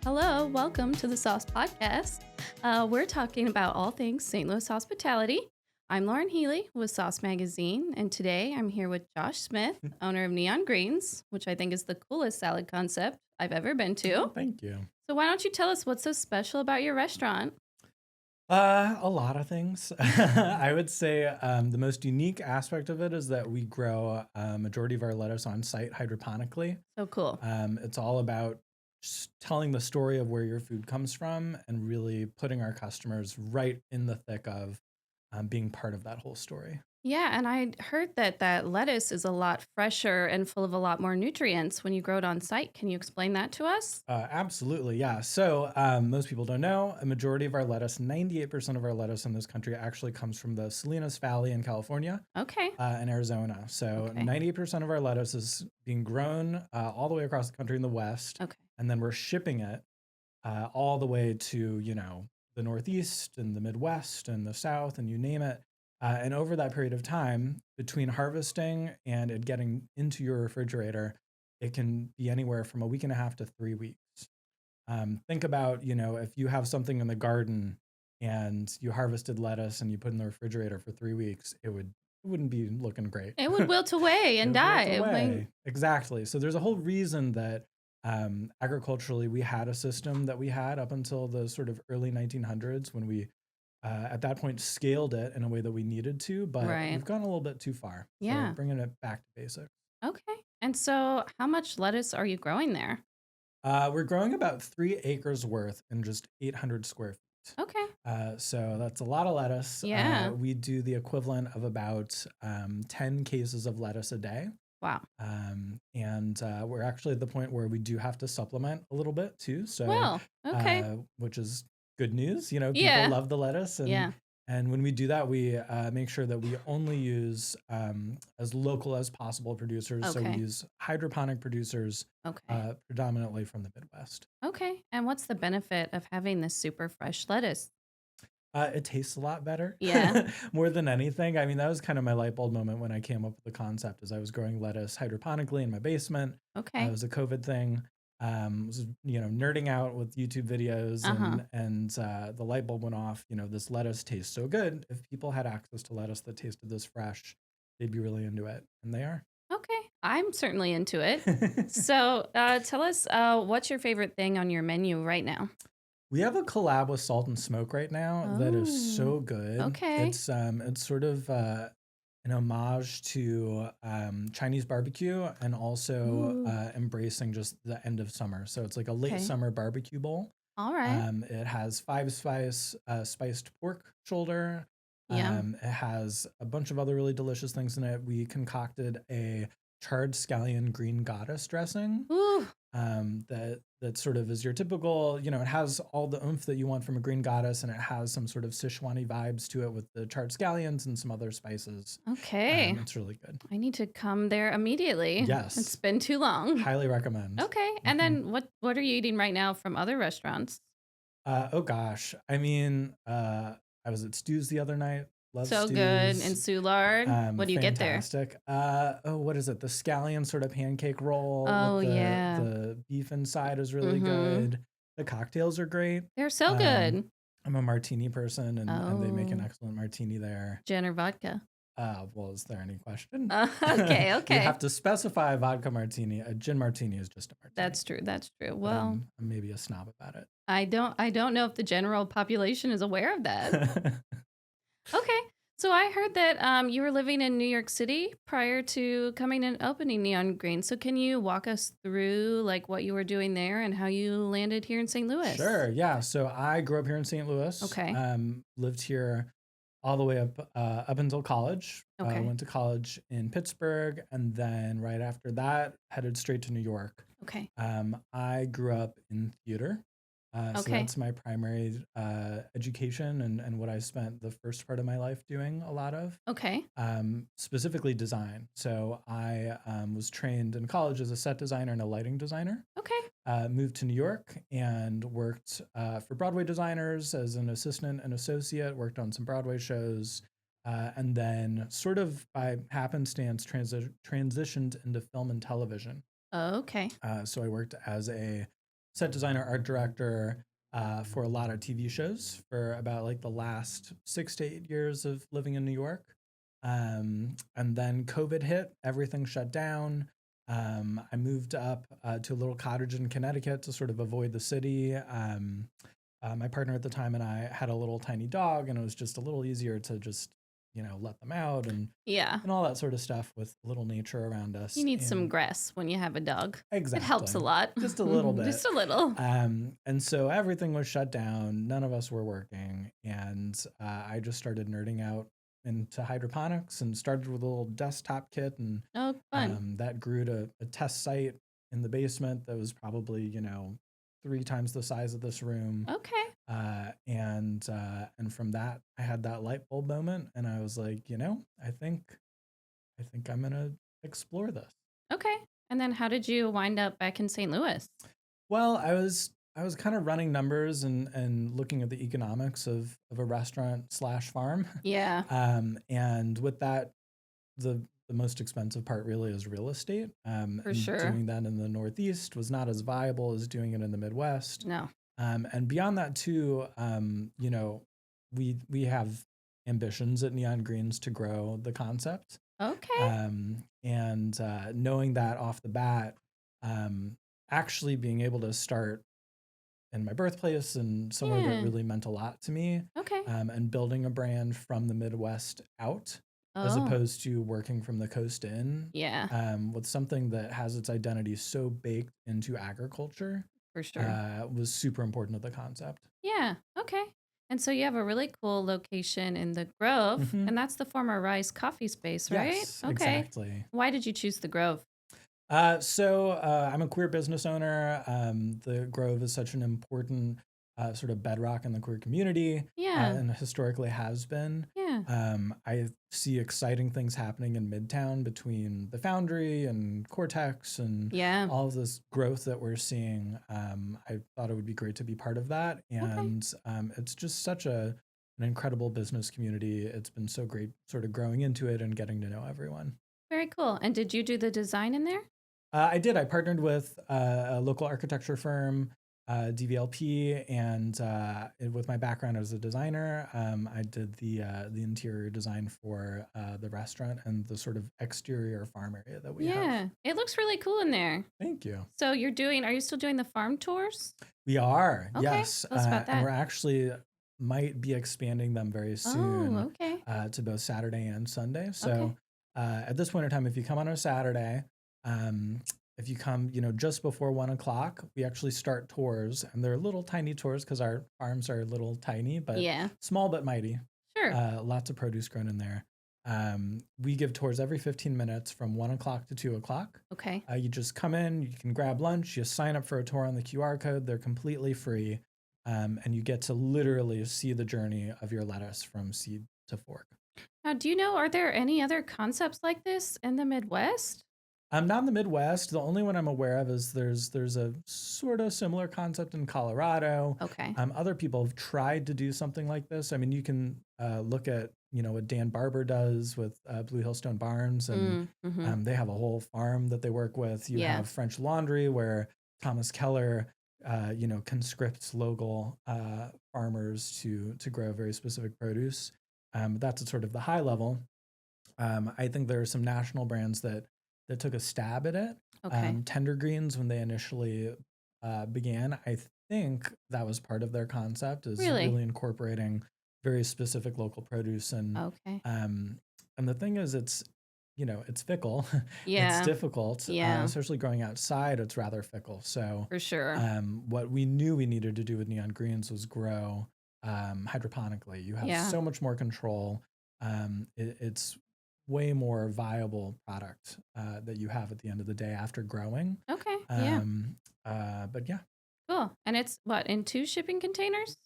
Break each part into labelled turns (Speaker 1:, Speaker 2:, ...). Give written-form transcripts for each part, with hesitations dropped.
Speaker 1: Hello, welcome to the Sauce Podcast. We're talking about all things St. Louis hospitality. I'm Lauren Healey with Sauce Magazine, and today I'm here with Josh Smith, owner of Neon Greens, which I think is the coolest salad concept I've ever been to.
Speaker 2: Thank you.
Speaker 1: So why don't you tell us what's so special about your restaurant?
Speaker 2: A lot of things. I would say the most unique aspect of it is that we grow a majority of our lettuce on site hydroponically.
Speaker 1: So cool.
Speaker 2: It's all about just telling the story of where your food comes from and really putting our customers right in the thick of being part of that whole story.
Speaker 1: Yeah, and I heard that lettuce is a lot fresher and full of a lot more nutrients when you grow it on site. Can you explain that to us?
Speaker 2: Absolutely, yeah. So most people don't know, a majority of our lettuce, 98% of our lettuce in this country actually comes from the Salinas Valley in California
Speaker 1: Okay.
Speaker 2: and Arizona. So
Speaker 1: Okay.
Speaker 2: 98% of our lettuce is being grown all the way across the country in the West.
Speaker 1: Okay.
Speaker 2: And then we're shipping it all the way to, the Northeast and the Midwest and the South and you name it. And over that period of time, between harvesting and it getting into your refrigerator, it can be anywhere from a week and a half to 3 weeks. Think about, if you have something in the garden and you harvested lettuce and you put it in the refrigerator for 3 weeks, it wouldn't be looking great.
Speaker 1: It would wilt away
Speaker 2: It
Speaker 1: and
Speaker 2: would wilt
Speaker 1: die.
Speaker 2: away. Exactly. So there's a whole reason that agriculturally we had a system that we had up until the sort of early 1900s when we at that point scaled it in a way that we needed to, but
Speaker 1: Right.
Speaker 2: we've gone a little bit too far. So
Speaker 1: Yeah.
Speaker 2: bringing it back to basics.
Speaker 1: Okay. And so, how much lettuce are you growing there?
Speaker 2: We're growing about 3 acres worth in just 800 square feet.
Speaker 1: Okay.
Speaker 2: So that's a lot of lettuce.
Speaker 1: Yeah.
Speaker 2: We do the equivalent of about 10 cases of lettuce a day.
Speaker 1: Wow.
Speaker 2: And we're actually at the point where we do have to supplement a little bit too. So,
Speaker 1: Well, okay.
Speaker 2: which is good news. People
Speaker 1: Yeah.
Speaker 2: love the lettuce,
Speaker 1: Yeah.
Speaker 2: and when we do that, we make sure that we only use as local as possible producers. So we
Speaker 1: Okay.
Speaker 2: use hydroponic producers,
Speaker 1: Okay.
Speaker 2: predominantly from the Midwest.
Speaker 1: Okay. And what's the benefit of having this super fresh lettuce?
Speaker 2: It tastes a lot better,
Speaker 1: Yeah.
Speaker 2: more than anything. I mean, that was kind of my light bulb moment when I came up with the concept. As I was growing lettuce hydroponically in my basement. It
Speaker 1: Okay.
Speaker 2: was a COVID thing. Was nerding out with YouTube videos,
Speaker 1: Uh-huh.
Speaker 2: and the light bulb went off. This lettuce tastes so good. If people had access to lettuce that tasted this fresh, they'd be really into it, and they are.
Speaker 1: Okay. I'm certainly into it. So, tell us what's your favorite thing on your menu right now?
Speaker 2: We have a collab with Salt and Smoke right now that is
Speaker 1: Oh,
Speaker 2: so good.
Speaker 1: okay.
Speaker 2: It's sort of an homage to Chinese barbecue and also
Speaker 1: Ooh.
Speaker 2: embracing just the end of summer. So it's like a late
Speaker 1: Okay.
Speaker 2: summer barbecue bowl.
Speaker 1: All right.
Speaker 2: It has five spice spiced pork shoulder.
Speaker 1: Yum.
Speaker 2: It has a bunch of other really delicious things in it. We concocted a charred scallion green goddess dressing
Speaker 1: Ooh.
Speaker 2: that sort of is your typical, it has all the oomph that you want from a green goddess, and it has some sort of Sichuan vibes to it with the charred scallions and some other spices.
Speaker 1: Okay.
Speaker 2: It's really good.
Speaker 1: I need to come there immediately. It's
Speaker 2: Yes,
Speaker 1: been too long.
Speaker 2: highly recommend.
Speaker 1: Okay. And
Speaker 2: Mhm.
Speaker 1: then what are you eating right now from other restaurants?
Speaker 2: Oh gosh, I mean, I was at Stu's the other night. Love
Speaker 1: So good. And
Speaker 2: Stu's.
Speaker 1: Soulard. What do you get there?
Speaker 2: Fantastic. What is it? The scallion sort of pancake roll
Speaker 1: Oh,
Speaker 2: with
Speaker 1: yeah.
Speaker 2: the beef inside is really
Speaker 1: Mm-hmm.
Speaker 2: good. The cocktails are great.
Speaker 1: They're so
Speaker 2: Um,
Speaker 1: good.
Speaker 2: I'm a martini person, and they make an
Speaker 1: Oh,
Speaker 2: excellent martini there.
Speaker 1: gin or vodka.
Speaker 2: Well, is there any question?
Speaker 1: Okay.
Speaker 2: You
Speaker 1: Okay.
Speaker 2: have to specify a vodka martini. A gin martini is just a martini.
Speaker 1: That's true. That's true.
Speaker 2: But
Speaker 1: Well,
Speaker 2: I'm maybe a snob about it.
Speaker 1: I don't know if the general population is aware of that. Okay. So I heard that you were living in New York City prior to coming and opening Neon Green. So can you walk us through like what you were doing there and how you landed here in St. Louis?
Speaker 2: Sure, yeah. So I grew up here in St. Louis.
Speaker 1: Okay.
Speaker 2: Lived here all the way up until college.
Speaker 1: Okay.
Speaker 2: Went to college in Pittsburgh, and then right after that, headed straight to New York.
Speaker 1: Okay.
Speaker 2: I grew up in theater. So
Speaker 1: Okay.
Speaker 2: that's my primary education and what I spent the first part of my life doing a lot of,
Speaker 1: Okay.
Speaker 2: specifically design. So I was trained in college as a set designer and a lighting designer.
Speaker 1: Okay.
Speaker 2: Moved to New York and worked for Broadway designers as an assistant and associate, worked on some Broadway shows, and then sort of by happenstance transitioned into film and television.
Speaker 1: Okay.
Speaker 2: So I worked as a set designer, art director for a lot of TV shows for about like the last 6 to 8 years of living in New York. And then COVID hit, everything shut down. I moved up to a little cottage in Connecticut to sort of avoid the city. My partner at the time and I had a little tiny dog, and it was just a little easier to just, let them out
Speaker 1: Yeah.
Speaker 2: and all that sort of stuff with a little nature around us.
Speaker 1: You need some
Speaker 2: And
Speaker 1: grass when you have a dog.
Speaker 2: exactly,
Speaker 1: It helps a lot.
Speaker 2: just a little bit.
Speaker 1: Just a little.
Speaker 2: And so everything was shut down. None of us were working, and I just started nerding out into hydroponics and started with a little desktop kit, and
Speaker 1: Oh, fun.
Speaker 2: that grew to a test site in the basement that was probably 3 times the size of this room.
Speaker 1: Okay.
Speaker 2: And from that, I had that light bulb moment, and I was like, I think I'm gonna explore this.
Speaker 1: Okay. And then how did you wind up back in St. Louis?
Speaker 2: Well, I was kind of running numbers and looking at the economics of a restaurant/farm.
Speaker 1: Yeah,
Speaker 2: And with that, the most expensive part really is real estate.
Speaker 1: for
Speaker 2: And
Speaker 1: sure.
Speaker 2: doing that in the Northeast was not as viable as doing it in the Midwest.
Speaker 1: No.
Speaker 2: And beyond that too, we have ambitions at Neon Greens to grow the concept.
Speaker 1: Okay.
Speaker 2: And knowing that off the bat, actually being able to start in my birthplace and somewhere that
Speaker 1: Yeah.
Speaker 2: really meant a lot to me,
Speaker 1: Okay.
Speaker 2: and building a brand from the Midwest out, as
Speaker 1: Oh,
Speaker 2: opposed to working from the coast in,
Speaker 1: yeah,
Speaker 2: with something that has its identity so baked into agriculture,
Speaker 1: for sure.
Speaker 2: was super important to the concept.
Speaker 1: Yeah. Okay. And so you have a really cool location in the Grove,
Speaker 2: Hmm.
Speaker 1: and that's the former Rise coffee space, right?
Speaker 2: Yes,
Speaker 1: Okay.
Speaker 2: exactly.
Speaker 1: Why did you choose the Grove?
Speaker 2: So I'm a queer business owner. The Grove is such an important sort of bedrock in the queer community,
Speaker 1: Yeah.
Speaker 2: and historically has been.
Speaker 1: Yeah.
Speaker 2: I see exciting things happening in Midtown between the Foundry and Cortex and
Speaker 1: Yeah.
Speaker 2: all of this growth that we're seeing. I thought it would be great to be part of that,
Speaker 1: Okay.
Speaker 2: and it's just such an incredible business community. It's been so great, sort of growing into it and getting to know everyone.
Speaker 1: Very cool. And did you do the design in there?
Speaker 2: I did. I partnered with a local architecture firm, DVLP, and with my background as a designer, I did the interior design for the restaurant and the sort of exterior farm area that we have.
Speaker 1: Yeah. It looks really cool in there.
Speaker 2: Thank you.
Speaker 1: So are you still doing the farm tours?
Speaker 2: We are,
Speaker 1: Okay.
Speaker 2: yes,
Speaker 1: Tell us about
Speaker 2: and we're
Speaker 1: that.
Speaker 2: actually might be expanding them very
Speaker 1: Oh,
Speaker 2: soon
Speaker 1: okay.
Speaker 2: to both Saturday and Sunday.
Speaker 1: Okay.
Speaker 2: So at this point in time, if you come on a Saturday, um, if you come, just before 1 o'clock, we actually start tours, and they're little tiny tours because our farms are little tiny, but
Speaker 1: Yeah.
Speaker 2: small but mighty.
Speaker 1: Sure.
Speaker 2: Lots of produce grown in there. We give tours every 15 minutes from 1 o'clock to 2 o'clock.
Speaker 1: Okay.
Speaker 2: You just come in, you can grab lunch, you sign up for a tour on the QR code. They're completely free. And you get to literally see the journey of your lettuce from seed to fork.
Speaker 1: Now, do you know, are there any other concepts like this in the Midwest?
Speaker 2: Not in the Midwest. The only one I'm aware of is there's a sort of similar concept in Colorado.
Speaker 1: Okay.
Speaker 2: Other people have tried to do something like this. I mean, you can look at what Dan Barber does with Blue Hill Stone Barns, and
Speaker 1: Mm-hmm.
Speaker 2: they have a whole farm that they work with. You
Speaker 1: Yeah.
Speaker 2: have French Laundry, where Thomas Keller, conscripts local farmers to grow very specific produce. That's at sort of the high level. I think there are some national brands that took a stab at it.
Speaker 1: Okay.
Speaker 2: Tender Greens, when they initially began, I think that was part of their concept, is
Speaker 1: Really?
Speaker 2: really incorporating very specific local produce.
Speaker 1: Okay.
Speaker 2: And the thing is, it's fickle. It's
Speaker 1: Yeah.
Speaker 2: difficult,
Speaker 1: Yeah.
Speaker 2: especially growing outside. It's rather fickle. So
Speaker 1: For sure.
Speaker 2: what we knew we needed to do with Neon Greens was grow hydroponically. You have
Speaker 1: Yeah.
Speaker 2: so much more control. It's way more viable product that you have at the end of the day after growing.
Speaker 1: Okay. Yeah.
Speaker 2: But yeah,
Speaker 1: Cool. And it's what, in 2 shipping containers?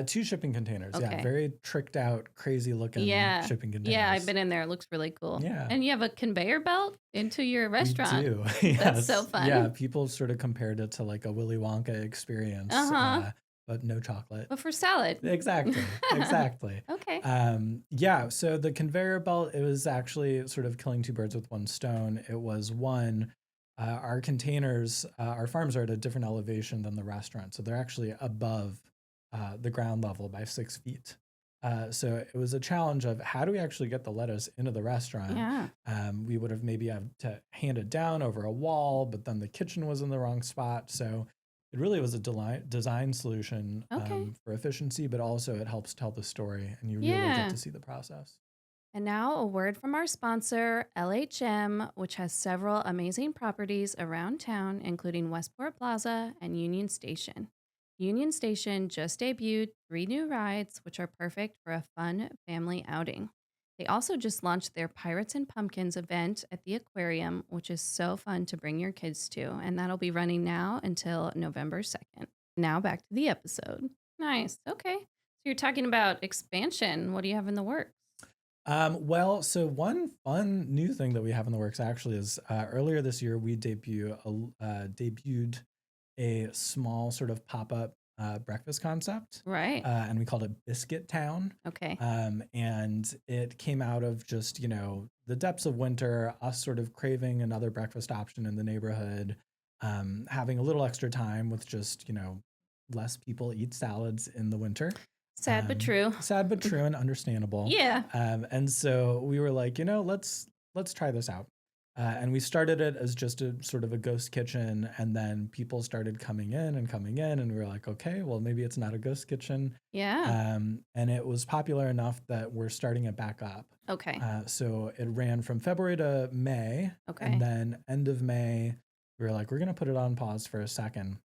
Speaker 2: 2 shipping containers. Yeah,
Speaker 1: Okay.
Speaker 2: very tricked out, crazy looking
Speaker 1: Yeah.
Speaker 2: shipping
Speaker 1: Yeah, I've
Speaker 2: containers.
Speaker 1: been in there. It looks really cool.
Speaker 2: Yeah.
Speaker 1: And you have a conveyor belt into your
Speaker 2: We
Speaker 1: restaurant.
Speaker 2: do.
Speaker 1: That's so
Speaker 2: Yes. Yeah,
Speaker 1: fun.
Speaker 2: people sort of compared it to like a Willy Wonka experience,
Speaker 1: Uh-huh.
Speaker 2: but no chocolate.
Speaker 1: But for salad.
Speaker 2: Exactly. Exactly.
Speaker 1: Okay.
Speaker 2: Yeah, so the conveyor belt, it was actually sort of killing 2 birds with 1 stone. It was one, our containers, our farms are at a different elevation than the restaurant. So they're actually above the ground level by 6 feet. So it was a challenge of how do we actually get the lettuce into the restaurant?
Speaker 1: Yeah.
Speaker 2: We would have maybe had to hand it down over a wall, but then the kitchen was in the wrong spot. So it really was a design solution
Speaker 1: Okay.
Speaker 2: for efficiency, but also it helps tell the story and you really get
Speaker 1: Yeah.
Speaker 2: to see the process.
Speaker 1: And now a word from our sponsor, LHM, which has several amazing properties around town, including Westport Plaza and Union Station. Union Station just debuted 3 new rides, which are perfect for a fun family outing. They also just launched their Pirates and Pumpkins event at the aquarium, which is so fun to bring your kids to, and that'll be running now until November 2nd. Now back to the episode. Nice. Okay. So you're talking about expansion. What do you have in the works?
Speaker 2: Well, so one fun new thing that we have in the works actually is earlier this year we debuted a small sort of pop-up breakfast concept,
Speaker 1: Right.
Speaker 2: and we called it Biscuit Town.
Speaker 1: Okay.
Speaker 2: And it came out of just, the depths of winter, us sort of craving another breakfast option in the neighborhood, having a little extra time with just, less people eat salads in the winter.
Speaker 1: Sad but true.
Speaker 2: Sad but true and understandable.
Speaker 1: Yeah.
Speaker 2: And so we were like, let's try this out. And we started it as just a sort of a ghost kitchen, and then people started coming in, and we were like, okay, well maybe it's not a ghost kitchen.
Speaker 1: Yeah.
Speaker 2: And it was popular enough that we're starting it back up.
Speaker 1: Okay.
Speaker 2: So it ran from February to May,
Speaker 1: Okay.
Speaker 2: and then end of May, we were like, we're gonna put it on pause for a second.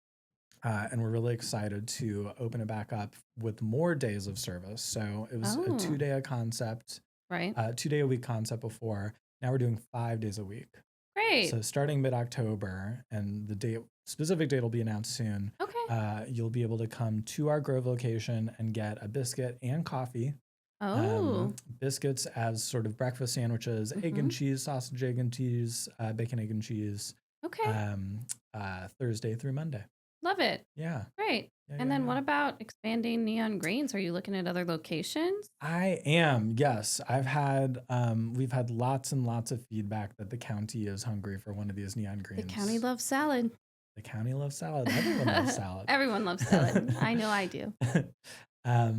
Speaker 2: And we're really excited to open it back up with more days of service. So it was a
Speaker 1: Oh,
Speaker 2: 2-day concept,
Speaker 1: right.
Speaker 2: 2-day-a-week concept before. Now we're doing 5 days a week.
Speaker 1: Great.
Speaker 2: So starting mid-October, and the specific date will be announced soon.
Speaker 1: Okay.
Speaker 2: You'll be able to come to our Grove location and get a biscuit and coffee.
Speaker 1: Oh.
Speaker 2: Biscuits as sort of breakfast sandwiches, egg and cheese, sausage, egg and cheese, bacon, egg and cheese.
Speaker 1: Okay.
Speaker 2: Thursday through Monday.
Speaker 1: Love it.
Speaker 2: Yeah.
Speaker 1: Great.
Speaker 2: Yeah,
Speaker 1: And
Speaker 2: yeah,
Speaker 1: then what
Speaker 2: yeah.
Speaker 1: about expanding Neon Greens? Are you looking at other locations?
Speaker 2: I am, yes. We've had lots and lots of feedback that the county is hungry for one of these neon
Speaker 1: The county
Speaker 2: greens.
Speaker 1: loves salad.
Speaker 2: The county loves salad. Everyone loves salad.
Speaker 1: Everyone loves salad. I know I do.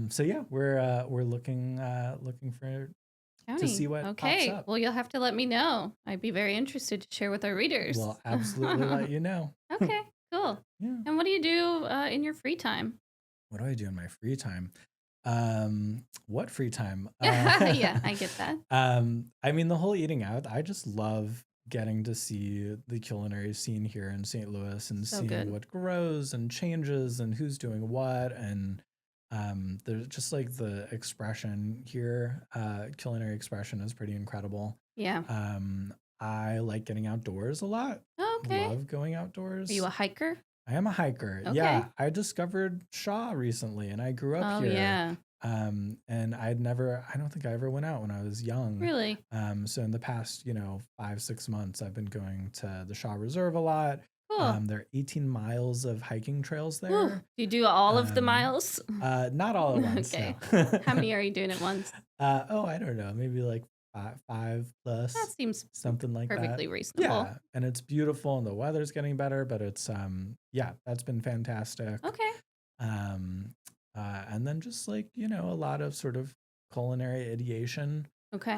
Speaker 2: So yeah, we're looking for to see
Speaker 1: County.
Speaker 2: what pops
Speaker 1: Okay.
Speaker 2: up.
Speaker 1: Well, you'll have to let me know. I'd be very interested to share with our readers.
Speaker 2: We'll absolutely let you know.
Speaker 1: Okay. Cool.
Speaker 2: Yeah.
Speaker 1: And what do you do in your free time?
Speaker 2: What do I do in my free time? What free time?
Speaker 1: Yeah, I get that.
Speaker 2: I mean, the whole eating out, I just love getting to see the culinary scene here in St. Louis and
Speaker 1: So
Speaker 2: seeing
Speaker 1: good.
Speaker 2: what grows and changes and who's doing what. And there's just like the expression here, culinary expression is pretty incredible.
Speaker 1: Yeah.
Speaker 2: I like getting outdoors a lot.
Speaker 1: Okay.
Speaker 2: Love going outdoors.
Speaker 1: Are you a hiker?
Speaker 2: I am a hiker.
Speaker 1: Okay.
Speaker 2: Yeah, I discovered Shaw recently, and I grew up
Speaker 1: Oh,
Speaker 2: here.
Speaker 1: yeah.
Speaker 2: And I don't think I ever went out when I was young.
Speaker 1: Really?
Speaker 2: So in the past, 5-6 months, I've been going to the Shaw Reserve a lot.
Speaker 1: Cool.
Speaker 2: There are 18 miles of hiking trails
Speaker 1: Whew.
Speaker 2: there.
Speaker 1: Do you do all of the
Speaker 2: Um,
Speaker 1: miles?
Speaker 2: Not all at once,
Speaker 1: Okay.
Speaker 2: no.
Speaker 1: How many are you doing at once?
Speaker 2: I don't know, maybe like five
Speaker 1: That
Speaker 2: plus,
Speaker 1: seems
Speaker 2: something like that.
Speaker 1: perfectly reasonable.
Speaker 2: Yeah, and it's beautiful and the weather's getting better, but it's yeah, that's been fantastic.
Speaker 1: Okay.
Speaker 2: Um, and then just like, a lot of sort of culinary ideation.
Speaker 1: Okay.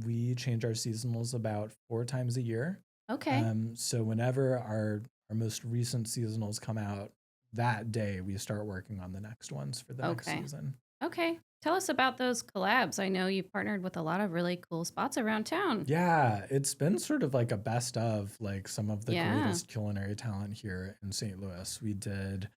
Speaker 2: We change our seasonals about 4 times a year.
Speaker 1: Okay.
Speaker 2: So whenever our most recent seasonals come out, that day we start working on the next ones for the next
Speaker 1: Okay.
Speaker 2: season.
Speaker 1: Okay. Tell us about those collabs. I know you've partnered with a lot of really cool spots around town.
Speaker 2: Yeah, it's been sort of like a best of like some of the
Speaker 1: Yeah.
Speaker 2: greatest culinary talent here in St. Louis. We did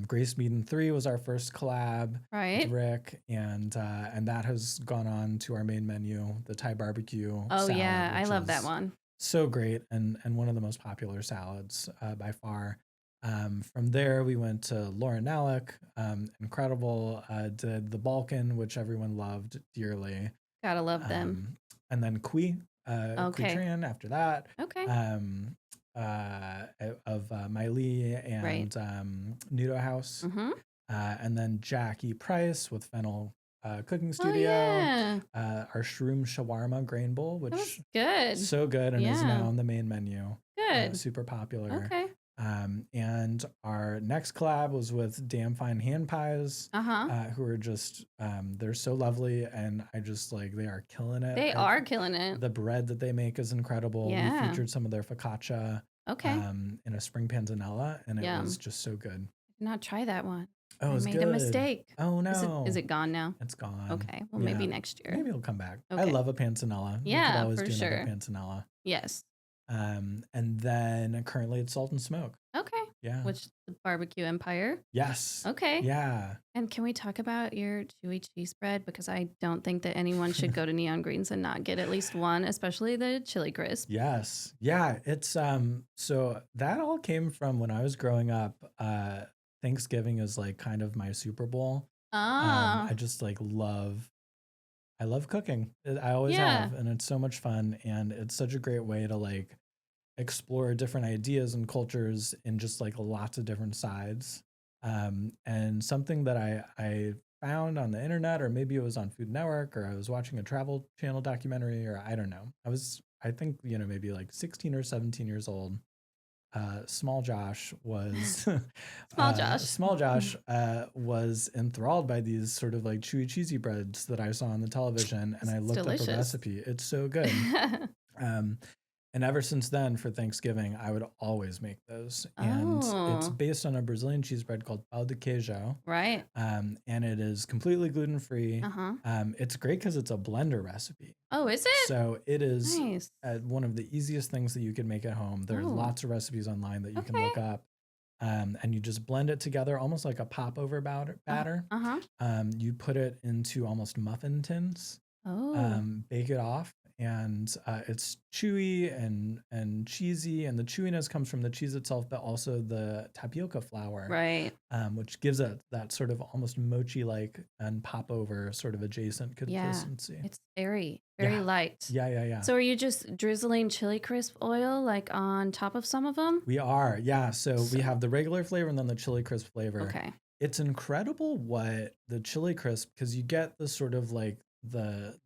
Speaker 2: Grace Mead and 3 was our first collab with
Speaker 1: Right?
Speaker 2: Rick, and that has gone on to our main menu, the Thai barbecue
Speaker 1: Oh,
Speaker 2: salad,
Speaker 1: yeah. I
Speaker 2: which
Speaker 1: love that
Speaker 2: is
Speaker 1: one.
Speaker 2: so great and one of the most popular salads by far. From there, we went to Lauren Healey, incredible. Did the Balkan, which everyone loved dearly.
Speaker 1: Gotta love them.
Speaker 2: And then Kui
Speaker 1: Okay.
Speaker 2: Tran after that,
Speaker 1: Okay.
Speaker 2: of Miley
Speaker 1: Right.
Speaker 2: and Nudo House.
Speaker 1: Mm-hmm.
Speaker 2: And then Jackie Price with Fennel Cooking
Speaker 1: Oh,
Speaker 2: Studio.
Speaker 1: yeah.
Speaker 2: Our Shroom Shawarma Grain Bowl,
Speaker 1: That was
Speaker 2: which
Speaker 1: good.
Speaker 2: so good and is now
Speaker 1: Yeah.
Speaker 2: on the main menu.
Speaker 1: good.
Speaker 2: super popular.
Speaker 1: Okay.
Speaker 2: And our next collab was with Damn Fine Hand Pies,
Speaker 1: Uh-huh.
Speaker 2: who are just they're so lovely, and I just like they are killing it.
Speaker 1: They are killing it.
Speaker 2: The bread that they make is incredible. We
Speaker 1: Yeah.
Speaker 2: featured some of their focaccia
Speaker 1: Okay.
Speaker 2: in a spring panzanella, and it
Speaker 1: Yum.
Speaker 2: was just so good.
Speaker 1: Did not try that one.
Speaker 2: Oh,
Speaker 1: I
Speaker 2: it's
Speaker 1: made
Speaker 2: good.
Speaker 1: a mistake.
Speaker 2: Oh no.
Speaker 1: Is it gone now?
Speaker 2: It's gone.
Speaker 1: Okay. Well,
Speaker 2: Yeah.
Speaker 1: maybe next year.
Speaker 2: Maybe it'll come back. I
Speaker 1: Okay.
Speaker 2: love a panzanella. You
Speaker 1: Yeah,
Speaker 2: could always
Speaker 1: for
Speaker 2: do
Speaker 1: sure.
Speaker 2: another panzanella.
Speaker 1: Yes.
Speaker 2: And then currently it's Salt and Smoke.
Speaker 1: Okay.
Speaker 2: Yeah.
Speaker 1: Which the barbecue empire.
Speaker 2: Yes.
Speaker 1: Okay.
Speaker 2: Yeah.
Speaker 1: And can we talk about your chewy cheese bread? Because I don't think that anyone should go to Neon Greens and not get at least one, especially the chili crisp.
Speaker 2: Yes. Yeah. It's so that all came from when I was growing up. Thanksgiving is like kind of my Super Bowl. I just like I love cooking. I always have, and it's so much fun, and it's such a great way to like explore different ideas and cultures in just like lots of different sides. And something that I found on the internet, or maybe it was on Food Network, or I was watching a Travel Channel documentary, or I don't know. I think, maybe like 16 or 17 years old. Small Josh was Small Josh was enthralled by these sort of like chewy cheesy breads that I saw on the television, and I looked up a recipe. It's so good. And ever since then, for Thanksgiving, I would always make those. And it's based on a Brazilian cheese bread called pão de queijo.
Speaker 1: Right.
Speaker 2: And it is completely gluten-free.
Speaker 1: Uh-huh.
Speaker 2: It's great because it's a blender recipe.
Speaker 1: Oh, is it?
Speaker 2: So it is
Speaker 1: nice.
Speaker 2: One of the easiest things that you can make at home. There's lots of recipes online that you can look up. And you just blend it together almost like a popover batter. You put it into almost muffin tins. Bake it off. And it's chewy and cheesy, and the chewiness comes from the cheese itself, but also the tapioca flour,
Speaker 1: right?
Speaker 2: Which gives it that sort of almost mochi-like and pop-over sort of adjacent consistency.
Speaker 1: Yeah, it's very light.
Speaker 2: Yeah.
Speaker 1: So are you just drizzling chili crisp oil like on top of some of them?
Speaker 2: We are, yeah. So we have the regular flavor and then the chili crisp flavor.
Speaker 1: Okay.
Speaker 2: It's incredible what the chili crisp, because you get the sort of like the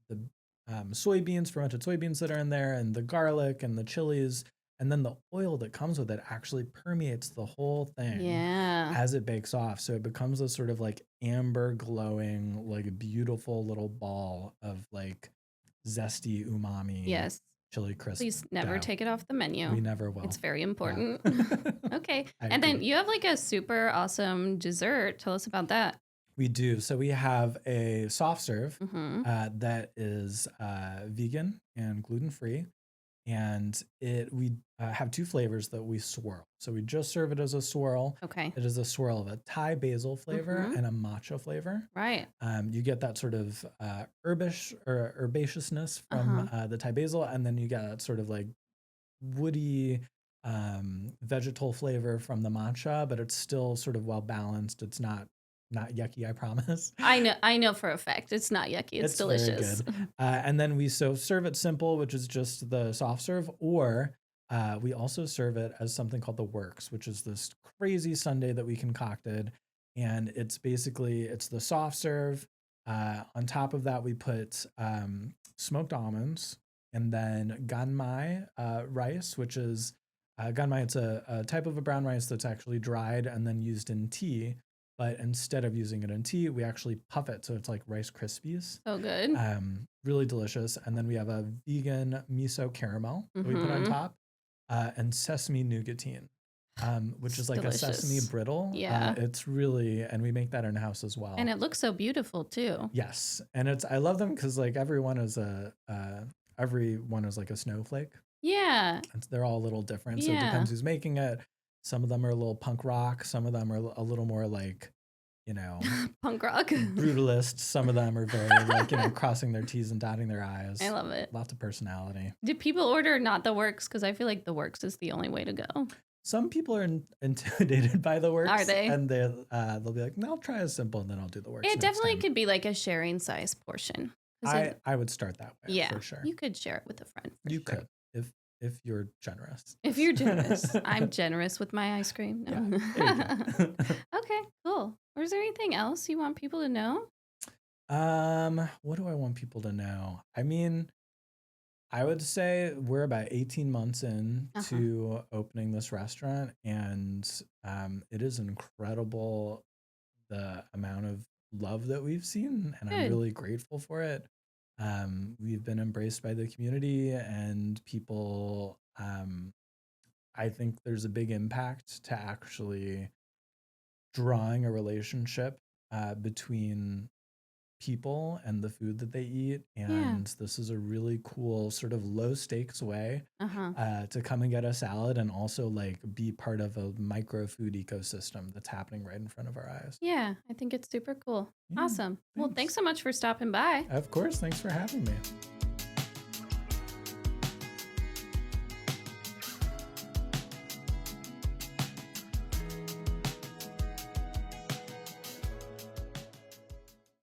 Speaker 2: soybeans, fermented soybeans that are in there, and the garlic and the chilies, and then the oil that comes with it actually permeates the whole thing as it bakes off. So it becomes a sort of like amber glowing, like beautiful little ball of like zesty umami chili crisp.
Speaker 1: Please never take it off the menu.
Speaker 2: We never will.
Speaker 1: It's very important. Okay. And then you have like a super awesome dessert. Tell us about that.
Speaker 2: We do. So we have a soft serve that is vegan and gluten-free. And we have two flavors that we swirl. So we just serve it as a swirl. Okay. It is a swirl of a Thai basil flavor and a matcha flavor. Right. You get that sort of herbaceousness from the Thai basil, and then you get that sort of like woody vegetal flavor from the matcha, but it's still sort of well balanced. It's not yucky, I promise.
Speaker 1: I know for a fact it's not yucky. It's delicious.
Speaker 2: Very good. And then we serve it simple, which is just the soft serve, or we also serve it as something called the works, which is this crazy sundae that we concocted. And it's the soft serve. On top of that, we put smoked almonds, and then ganmai rice, which is ganmai. It's a type of a brown rice that's actually dried and then used in tea. But instead of using it in tea, we actually puff it. So it's like Rice Krispies.
Speaker 1: So good.
Speaker 2: Really delicious. And then we have a vegan miso caramel that we put on top, and sesame nougatine, which is like delicious. A sesame brittle. Yeah. It's really, and we make that in house as well.
Speaker 1: And it looks so beautiful too.
Speaker 2: Yes. And I love them because like everyone is like a snowflake. Yeah. They're all a little different. So it depends who's making it. Some of them are a little punk rock. Some of them are a little more like,
Speaker 1: punk rock,
Speaker 2: brutalist. Some of them are very like, crossing their T's and dotting their I's.
Speaker 1: I love it.
Speaker 2: Lots of personality.
Speaker 1: Do people order not the works? Because I feel like the works is the only way to go.
Speaker 2: Some people are intimidated by the works.
Speaker 1: Are they?
Speaker 2: And they'll be like, no, I'll try a simple and then I'll do the works.
Speaker 1: It definitely could be like a sharing size portion.
Speaker 2: I would start that way. Yeah, for sure.
Speaker 1: You could share it with a friend.
Speaker 2: You could. If you're generous.
Speaker 1: If you're generous. I'm generous with my ice cream. No. Yeah, okay, cool. Or is there anything else you want people to know?
Speaker 2: What do I want people to know? I mean, I would say we're about 18 months in
Speaker 1: Uh-huh.
Speaker 2: to opening this restaurant, and it is incredible the amount of love that we've seen, and I'm
Speaker 1: Good.
Speaker 2: really grateful for it. We've been embraced by the community and people. I think there's a big impact to actually drawing a relationship between people and the food that they eat.
Speaker 1: Yeah.
Speaker 2: And this is a really cool, sort of low stakes way
Speaker 1: Uh-huh.
Speaker 2: to come and get a salad and also like be part of a micro food ecosystem that's happening right in front of our eyes.
Speaker 1: Yeah, I think it's super cool.
Speaker 2: Yeah,
Speaker 1: Awesome. Well, thanks
Speaker 2: thanks.
Speaker 1: so much for stopping by.
Speaker 2: Of course. Thanks for having me.